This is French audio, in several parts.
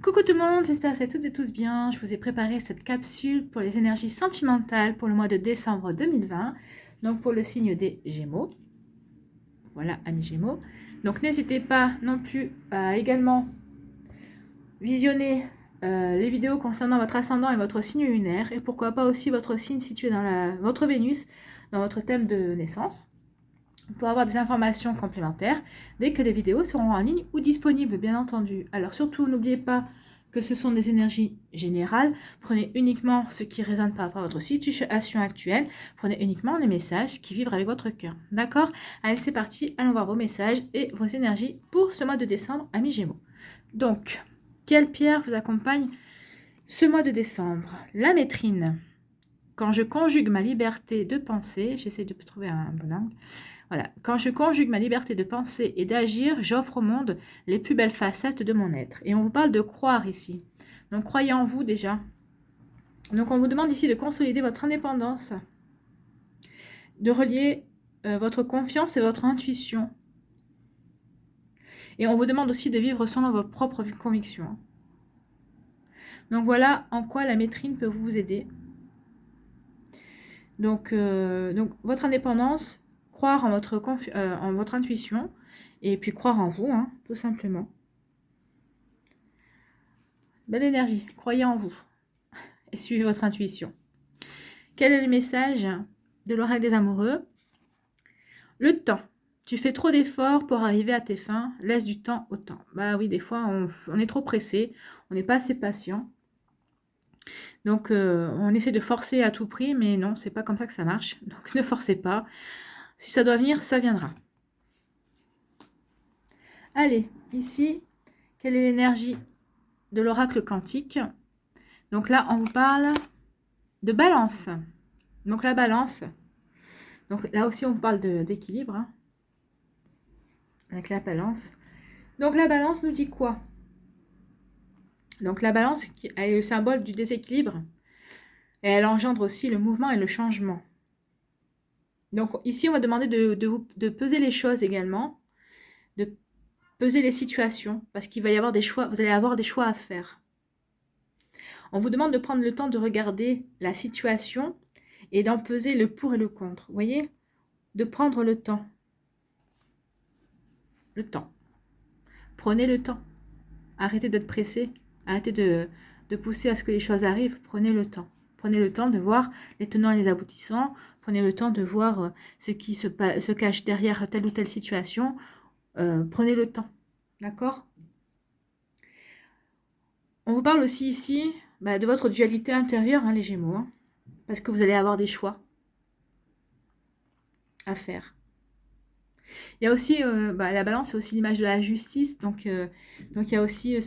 Coucou tout le monde, j'espère que vous allez toutes et tous bien. Je vous ai préparé cette capsule pour les énergies sentimentales pour le mois de décembre 2020. Donc pour le signe des Gémeaux. Voilà, amis Gémeaux. Donc n'hésitez pas non plus à également visionner les vidéos concernant votre ascendant et votre signe lunaire. Et pourquoi pas aussi votre signe situé dans votre Vénus, dans votre thème de naissance. Pour avoir des informations complémentaires dès que les vidéos seront en ligne ou disponibles, bien entendu. Alors surtout, n'oubliez pas que ce sont des énergies générales. Prenez uniquement ce qui résonne par rapport à votre situation actuelle. Prenez uniquement les messages qui vibrent avec votre cœur. D'accord? Allez, c'est parti. Allons voir vos messages et vos énergies pour ce mois de décembre, amis Gémeaux. Donc, quelle pierre vous accompagne ce mois de décembre? La métrine. Quand je conjugue ma liberté de penser, j'essaie de trouver un bon angle. Voilà. Quand je conjugue ma liberté de penser et d'agir, j'offre au monde les plus belles facettes de mon être. Et on vous parle de croire ici. Donc croyez en vous déjà. Donc on vous demande ici de consolider votre indépendance, de relier votre confiance et votre intuition. Et on vous demande aussi de vivre selon vos propres convictions. Donc voilà en quoi la métrine peut vous aider. Donc votre indépendance, croire en votre intuition, et puis croire en vous, hein, tout simplement. Belle énergie, croyez en vous et suivez votre intuition. Quel est le message de l'oracle des amoureux? Le temps. Tu fais trop d'efforts pour arriver à tes fins, laisse du temps au temps. Bah oui, des fois on est trop pressé, on n'est pas assez patient. Donc on essaie de forcer à tout prix, mais non, c'est pas comme ça que ça marche. Donc ne forcez pas. Si ça doit venir, ça viendra. Allez, ici, quelle est l'énergie de l'oracle quantique? Donc là, on vous parle de balance. Donc la balance, donc là aussi on vous parle d'équilibre, hein, avec la balance. Donc la balance nous dit quoi? Donc la balance qui est le symbole du déséquilibre, et elle engendre aussi le mouvement et le changement. Donc ici on va demander de peser les choses également, de peser les situations, parce qu'il va y avoir des choix, vous allez avoir des choix à faire. On vous demande de prendre le temps de regarder la situation et d'en peser le pour et le contre. Vous voyez? De prendre le temps. Le temps. Prenez le temps. Arrêtez d'être pressé. Arrêtez de pousser à ce que les choses arrivent. Prenez le temps. Prenez le temps de voir les tenants et les aboutissants. Prenez le temps de voir ce qui se cache derrière telle ou telle situation. Prenez le temps. D'accord? On vous parle aussi ici de votre dualité intérieure, hein, les Gémeaux. Hein, parce que vous allez avoir des choix à faire. Il y a aussi, la balance, c'est aussi l'image de la justice. Donc il y a aussi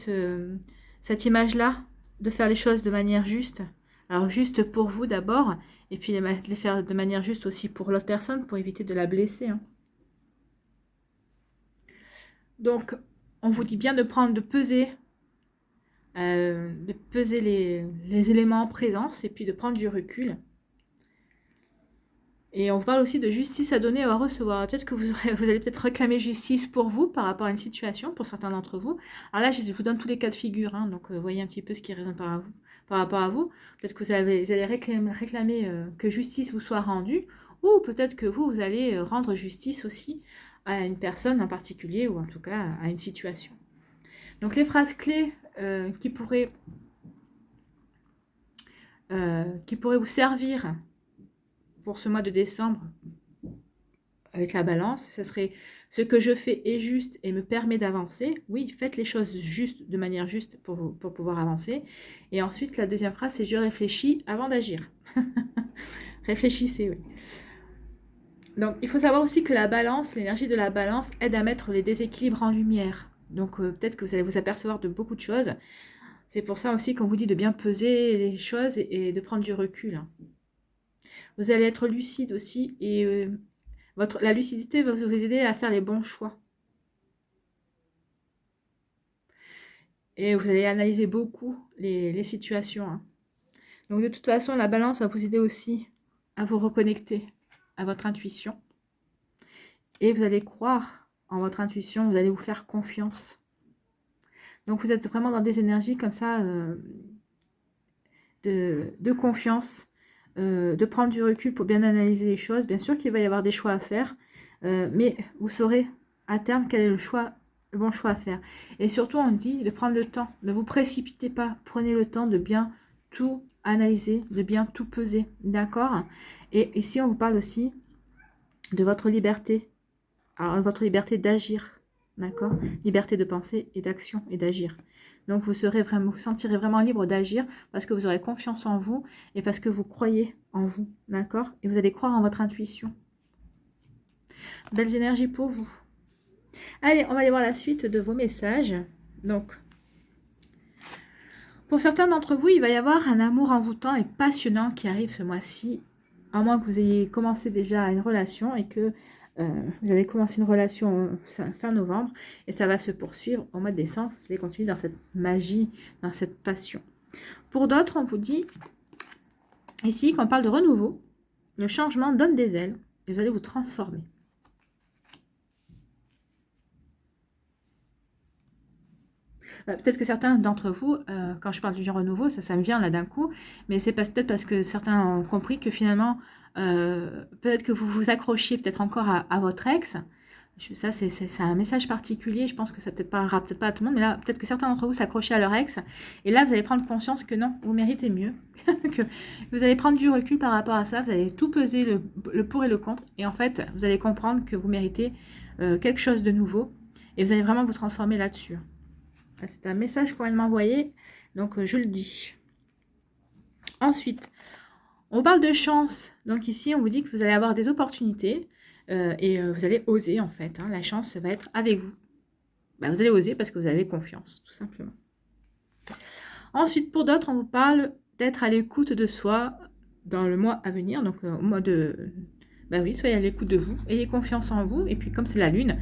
cette image-là de faire les choses de manière juste. Alors juste pour vous d'abord, et puis de les faire de manière juste aussi pour l'autre personne, pour éviter de la blesser. Hein. Donc on vous dit bien de peser les éléments en présence, et puis de prendre du recul. Et on vous parle aussi de justice à donner ou à recevoir. Peut-être que vous allez peut-être réclamer justice pour vous par rapport à une situation, pour certains d'entre vous. Alors là, je vous donne tous les cas de figure, hein, donc voyez un petit peu ce qui résonne par rapport à vous. Peut-être que vous allez réclamer que justice vous soit rendue, ou peut-être que vous allez rendre justice aussi à une personne en particulier, ou en tout cas à une situation. Donc les phrases clés qui pourraient vous servir pour ce mois de décembre avec la balance, ce serait « ce que je fais est juste et me permet d'avancer ». Oui, faites les choses justes, de manière juste pour pouvoir avancer. Et ensuite, la deuxième phrase, c'est « je réfléchis avant d'agir ». Réfléchissez, oui. Donc, il faut savoir aussi que la balance, l'énergie de la balance aide à mettre les déséquilibres en lumière. Donc, peut-être que vous allez vous apercevoir de beaucoup de choses. C'est pour ça aussi qu'on vous dit de bien peser les choses et de prendre du recul. Vous allez être lucide aussi et la lucidité va vous aider à faire les bons choix. Et vous allez analyser beaucoup les situations. Hein. Donc de toute façon, la balance va vous aider aussi à vous reconnecter à votre intuition. Et vous allez croire en votre intuition, vous allez vous faire confiance. Donc vous êtes vraiment dans des énergies comme ça de confiance, de prendre du recul pour bien analyser les choses. Bien sûr qu'il va y avoir des choix à faire, mais vous saurez à terme quel est le bon choix à faire. Et surtout, on dit de prendre le temps, ne vous précipitez pas, prenez le temps de bien tout analyser, de bien tout peser, d'accord? Et ici, on vous parle aussi de votre liberté, alors votre liberté d'agir, d'accord? Liberté de penser et d'action et d'agir. Donc vous serez vraiment, vous sentirez vraiment libre d'agir parce que vous aurez confiance en vous et parce que vous croyez en vous, d'accord? Et vous allez croire en votre intuition. Belles énergies pour vous. Allez, on va aller voir la suite de vos messages. Donc, pour certains d'entre vous, il va y avoir un amour envoûtant et passionnant qui arrive ce mois-ci, à moins que vous ayez commencé déjà une relation et que vous allez commencer une relation fin novembre et ça va se poursuivre au mois de décembre. Vous allez continuer dans cette magie, dans cette passion. Pour d'autres, on vous dit ici qu'on parle de renouveau. Le changement donne des ailes et vous allez vous transformer. Peut-être que certains d'entre vous, quand je parle du renouveau, ça me vient là d'un coup, mais c'est peut-être parce que certains ont compris que finalement, peut-être que vous vous accrochiez peut-être encore à votre ex. Ça, c'est un message particulier. Je pense que ça parlera peut-être pas à tout le monde, mais là, peut-être que certains d'entre vous s'accrochaient à leur ex. Et là, vous allez prendre conscience que non, vous méritez mieux. Que vous allez prendre du recul par rapport à ça. Vous allez tout peser, le pour et le contre. Et en fait, vous allez comprendre que vous méritez quelque chose de nouveau. Et vous allez vraiment vous transformer là-dessus. C'est un message qu'on vient de m'envoyer. Donc, je le dis. Ensuite, on parle de chance. Donc ici, on vous dit que vous allez avoir des opportunités. Et vous allez oser en fait, hein. La chance va être avec vous. Vous allez oser parce que vous avez confiance, tout simplement. Ensuite, pour d'autres, on vous parle d'être à l'écoute de soi dans le mois à venir. Donc au mois de... oui, soyez à l'écoute de vous, ayez confiance en vous. Et puis comme c'est la lune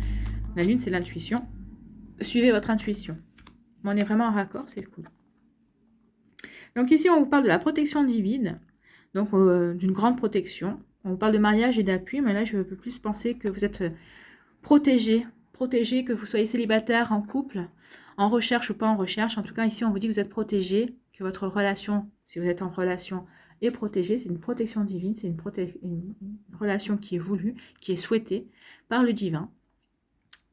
c'est l'intuition. Suivez votre intuition. On est vraiment en raccord, c'est cool. Donc ici, on vous parle de la protection divine. Donc d'une grande protection. On vous parle de mariage et d'appui, mais là, je peux plus penser que vous êtes protégé, que vous soyez célibataire, en couple, en recherche ou pas en recherche. En tout cas, ici, on vous dit que vous êtes protégé, que votre relation, si vous êtes en relation, est protégée. C'est une protection divine, c'est une relation qui est voulue, qui est souhaitée par le divin.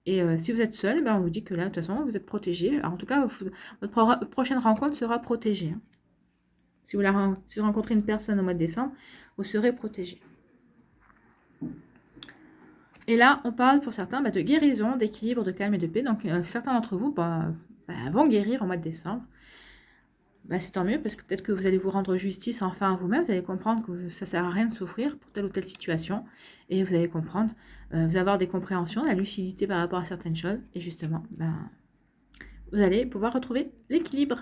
Et si vous êtes seul, on vous dit que là, de toute façon, vous êtes protégé. Alors, en tout cas, votre prochaine rencontre sera protégée. Hein. Si vous rencontrez une personne au mois de décembre, vous serez protégé. Et là, on parle pour certains de guérison, d'équilibre, de calme et de paix. Donc, certains d'entre vous vont guérir au mois de décembre. C'est tant mieux parce que peut-être que vous allez vous rendre justice enfin à vous-même. Vous allez comprendre que ça ne sert à rien de souffrir pour telle ou telle situation. Et vous allez comprendre, vous allez avoir des compréhensions, la lucidité par rapport à certaines choses. Et justement, vous allez pouvoir retrouver l'équilibre.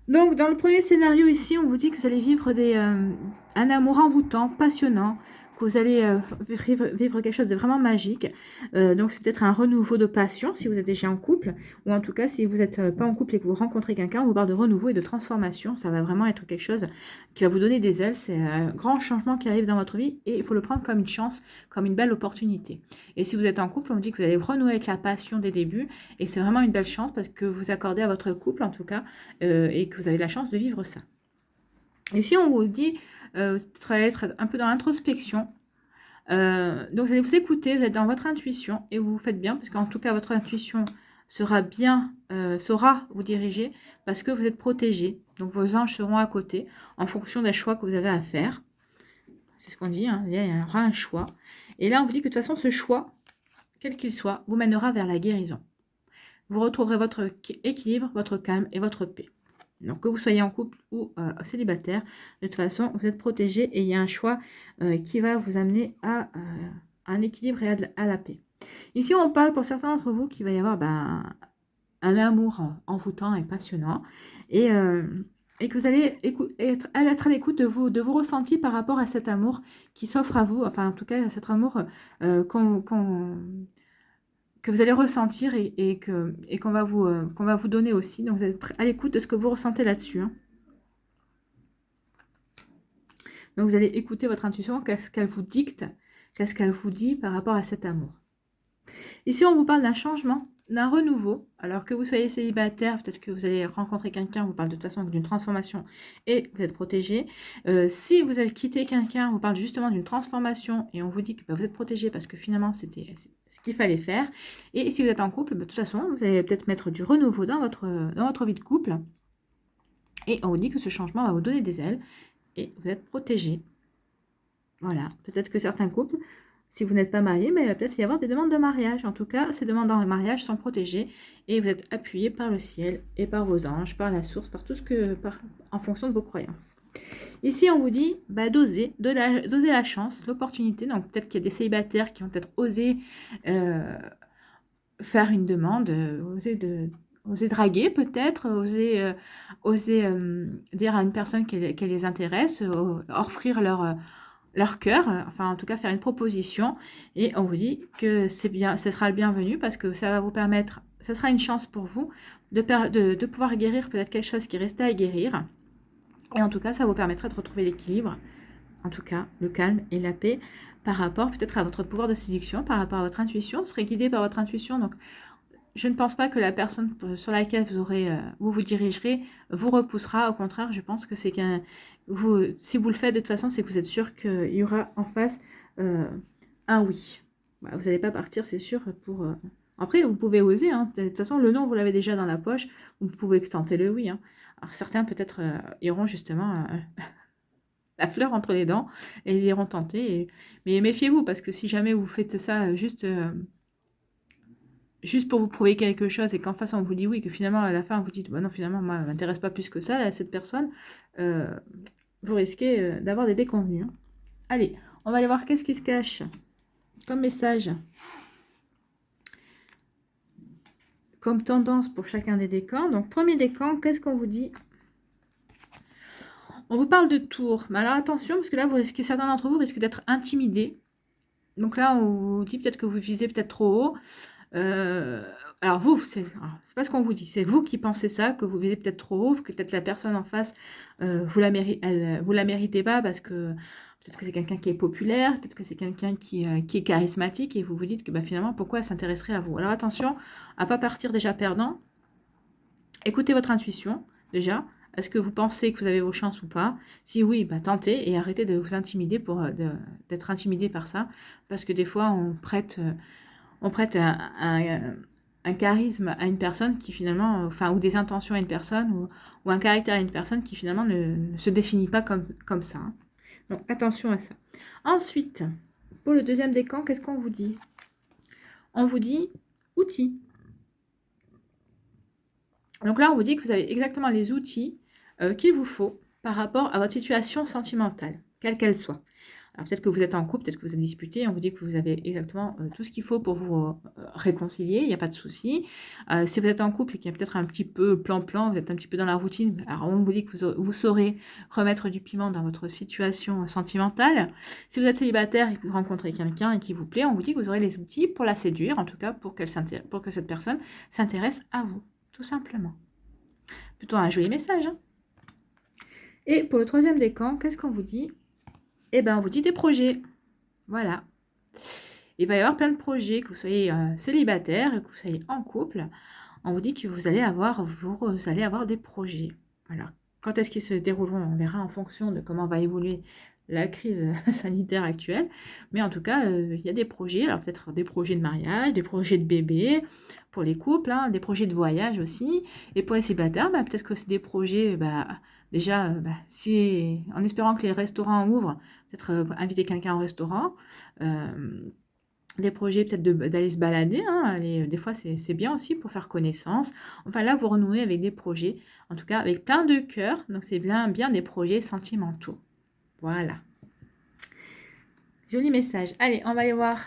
Donc, dans le premier scénario ici, on vous dit que vous allez vivre un amour envoûtant, passionnant, que vous allez vivre quelque chose de vraiment magique. Donc, c'est peut-être un renouveau de passion si vous êtes déjà en couple, ou en tout cas, si vous n'êtes pas en couple et que vous rencontrez quelqu'un, on vous parle de renouveau et de transformation. Ça va vraiment être quelque chose qui va vous donner des ailes. C'est un grand changement qui arrive dans votre vie et il faut le prendre comme une chance, comme une belle opportunité. Et si vous êtes en couple, on vous dit que vous allez renouer avec la passion des débuts et c'est vraiment une belle chance parce que vous accordez à votre couple, en tout cas, et que vous avez la chance de vivre ça. Ici, on vous dit, vous allez être un peu dans l'introspection. Donc, vous allez vous écouter, vous êtes dans votre intuition et vous faites bien, parce qu'en tout cas, votre intuition saura vous diriger parce que vous êtes protégé. Donc, vos anges seront à côté en fonction des choix que vous avez à faire. C'est ce qu'on dit, hein, il y aura un choix. Et là, on vous dit que de toute façon, ce choix, quel qu'il soit, vous mènera vers la guérison. Vous retrouverez votre équilibre, votre calme et votre paix. Donc, que vous soyez en couple ou célibataire, de toute façon, vous êtes protégé et il y a un choix qui va vous amener à un équilibre et à la paix. Ici, on parle pour certains d'entre vous qu'il va y avoir un amour envoûtant et passionnant et que vous allez être à l'écoute de vos ressentis par rapport à cet amour qui s'offre à vous, enfin, en tout cas, cet amour que vous allez ressentir et qu'on va vous donner aussi. Donc, vous êtes à l'écoute de ce que vous ressentez là-dessus. Hein. Donc, vous allez écouter votre intuition, qu'est-ce qu'elle vous dicte, qu'est-ce qu'elle vous dit par rapport à cet amour. Ici, on vous parle d'un changement, d'un renouveau. Alors que vous soyez célibataire, peut-être que vous allez rencontrer quelqu'un, on vous parle de toute façon d'une transformation et vous êtes protégé. Si vous avez quitté quelqu'un, on vous parle justement d'une transformation et on vous dit que vous êtes protégé parce que finalement, c'était ce qu'il fallait faire. Et si vous êtes en couple, de toute façon, vous allez peut-être mettre du renouveau dans votre vie de couple. Et on vous dit que ce changement va vous donner des ailes et vous êtes protégé. Voilà, peut-être que certains couples, si vous n'êtes pas marié, mais il va peut-être y avoir des demandes de mariage. En tout cas, ces demandes de mariage sont protégées et vous êtes appuyé par le ciel et par vos anges, par la source, par tout ce que, en fonction de vos croyances. Ici, on vous dit d'oser, d'oser la chance, l'opportunité. Donc, peut-être qu'il y a des célibataires qui vont peut-être oser faire une demande, oser draguer peut-être, oser dire à une personne qu'elle les intéresse, offrir leur cœur, enfin en tout cas faire une proposition, et on vous dit que c'est bien, ce sera le bienvenu parce que ça va vous permettre, ce sera une chance pour vous de pouvoir guérir peut-être quelque chose qui restait à guérir, et en tout cas ça vous permettra de retrouver l'équilibre, en tout cas le calme et la paix par rapport peut-être à votre pouvoir de séduction, par rapport à votre intuition, vous serez guidé par votre intuition, donc je ne pense pas que la personne sur laquelle vous dirigerez vous repoussera. Au contraire, je pense que c'est si vous le faites de toute façon, c'est que vous êtes sûr qu'il y aura en face un oui. Voilà, vous n'allez pas partir, c'est sûr, pour... Après, vous pouvez oser. Hein. De toute façon, le non, vous l'avez déjà dans la poche. Vous pouvez tenter le oui. Hein. Alors, certains, peut-être, iront justement la fleur entre les dents et ils iront tenter. Mais méfiez-vous, parce que si jamais vous faites ça juste pour vous prouver quelque chose et qu'en face on vous dit oui, que finalement à la fin vous dites bah non, finalement moi ça m'intéresse pas plus que ça cette personne, vous risquez d'avoir des déconvenus. Hein. Allez, on va aller voir qu'est-ce qui se cache comme message, comme tendance pour chacun des décans. Donc premier décan, qu'est-ce qu'on vous dit? On vous parle de tour, mais alors attention parce que là certains d'entre vous risquent d'être intimidés. Donc là on vous dit peut-être que vous visez peut-être trop haut. Alors vous, c'est pas ce qu'on vous dit, c'est vous qui pensez ça, que vous visez peut-être trop haut, que peut-être la personne en face, vous la méritez pas parce que peut-être que c'est quelqu'un qui est populaire, peut-être que c'est quelqu'un qui est charismatique et vous vous dites que bah, finalement pourquoi elle s'intéresserait à vous. Alors attention à pas partir déjà perdant, écoutez votre intuition déjà. Est-ce que vous pensez que vous avez vos chances ou pas? Si oui, bah tentez et arrêtez de vous intimider d'être intimidé par ça, parce que des fois on prête un charisme à une personne qui finalement, enfin, ou des intentions à une personne, ou un caractère à une personne qui finalement ne se définit pas comme ça. Hein. Donc attention à ça. Ensuite, pour le deuxième décan, qu'est-ce qu'on vous dit? On vous dit outils. Donc là, on vous dit que vous avez exactement les outils qu'il vous faut par rapport à votre situation sentimentale, quelle qu'elle soit. Alors peut-être que vous êtes en couple, peut-être que vous êtes disputé, on vous dit que vous avez exactement tout ce qu'il faut pour vous réconcilier, il n'y a pas de souci. Si vous êtes en couple et qu'il y a peut-être un petit peu plan-plan, vous êtes un petit peu dans la routine, alors on vous dit que vous saurez remettre du piment dans votre situation sentimentale. Si vous êtes célibataire et que vous rencontrez quelqu'un et qui vous plaît, on vous dit que vous aurez les outils pour la séduire, en tout cas pour que cette personne s'intéresse à vous, tout simplement. Plutôt un joli message. Hein. Et pour le troisième décan, qu'est-ce qu'on vous dit? Eh bien, on vous dit des projets. Voilà. Il va y avoir plein de projets, que vous soyez célibataire, que vous soyez en couple. On vous dit que vous allez avoir des projets. Alors, quand est-ce qu'ils se dérouleront? On verra en fonction de comment va évoluer la crise sanitaire actuelle. Mais en tout cas, il y a des projets. Alors, peut-être des projets de mariage, des projets de bébé pour les couples, hein, des projets de voyage aussi. Et pour les célibataires, bah, peut-être que c'est des projets... déjà, en espérant que les restaurants ouvrent, peut-être inviter quelqu'un au restaurant, des projets peut-être d'aller se balader, hein, des fois c'est bien aussi pour faire connaissance. Enfin là, vous renouez avec des projets, en tout cas avec plein de cœur, donc c'est bien des projets sentimentaux. Voilà. Joli message. Allez, on va aller voir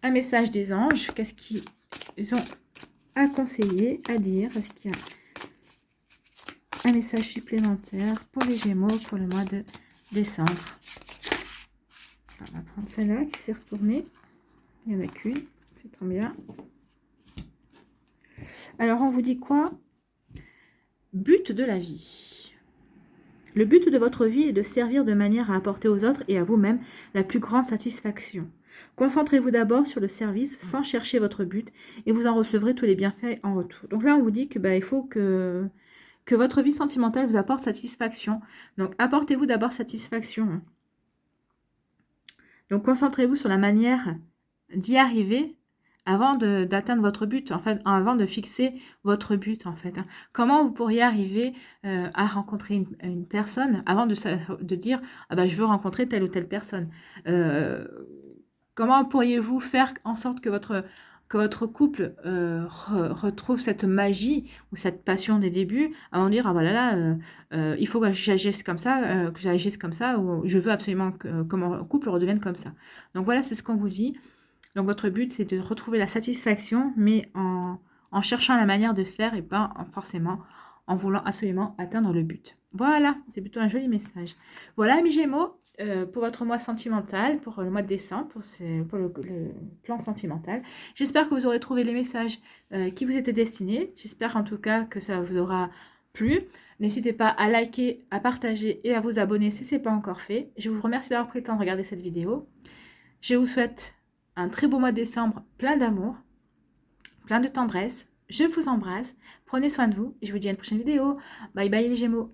un message des anges. Qu'est-ce qu'ils ont à conseiller, à dire? Est-ce qu'il y a un message supplémentaire pour les Gémeaux pour le mois de décembre? On va prendre celle-là qui s'est retournée. Il n'y en a qu'une, c'est trop bien. Alors, on vous dit quoi? But de la vie. Le but de votre vie est de servir de manière à apporter aux autres et à vous-même la plus grande satisfaction. Concentrez-vous d'abord sur le service sans chercher votre but et vous en recevrez tous les bienfaits en retour. Donc là, on vous dit que il faut que votre vie sentimentale vous apporte satisfaction. Donc, apportez-vous d'abord satisfaction. Donc, concentrez-vous sur la manière d'y arriver avant d'atteindre votre but, en fait, avant de fixer votre but, en fait. Comment vous pourriez arriver à rencontrer une personne avant de dire « Ah bah, je veux rencontrer telle ou telle personne Comment pourriez-vous faire en sorte que votre couple retrouve cette magie ou cette passion des débuts avant de dire ah voilà là il faut que j'agisse comme ça ou je veux absolument que mon couple redevienne comme ça. Donc voilà, c'est ce qu'on vous dit. Donc votre but c'est de retrouver la satisfaction mais en cherchant la manière de faire et pas forcément en voulant absolument atteindre le but. Voilà, c'est plutôt un joli message. Voilà, amis Gémeaux, pour votre mois sentimental, pour le mois de décembre, pour le plan sentimental. J'espère que vous aurez trouvé les messages qui vous étaient destinés. J'espère en tout cas que ça vous aura plu. N'hésitez pas à liker, à partager et à vous abonner si ce n'est pas encore fait. Je vous remercie d'avoir pris le temps de regarder cette vidéo. Je vous souhaite un très beau mois de décembre, plein d'amour, plein de tendresse. Je vous embrasse. Prenez soin de vous et je vous dis à une prochaine vidéo. Bye bye les Gémeaux.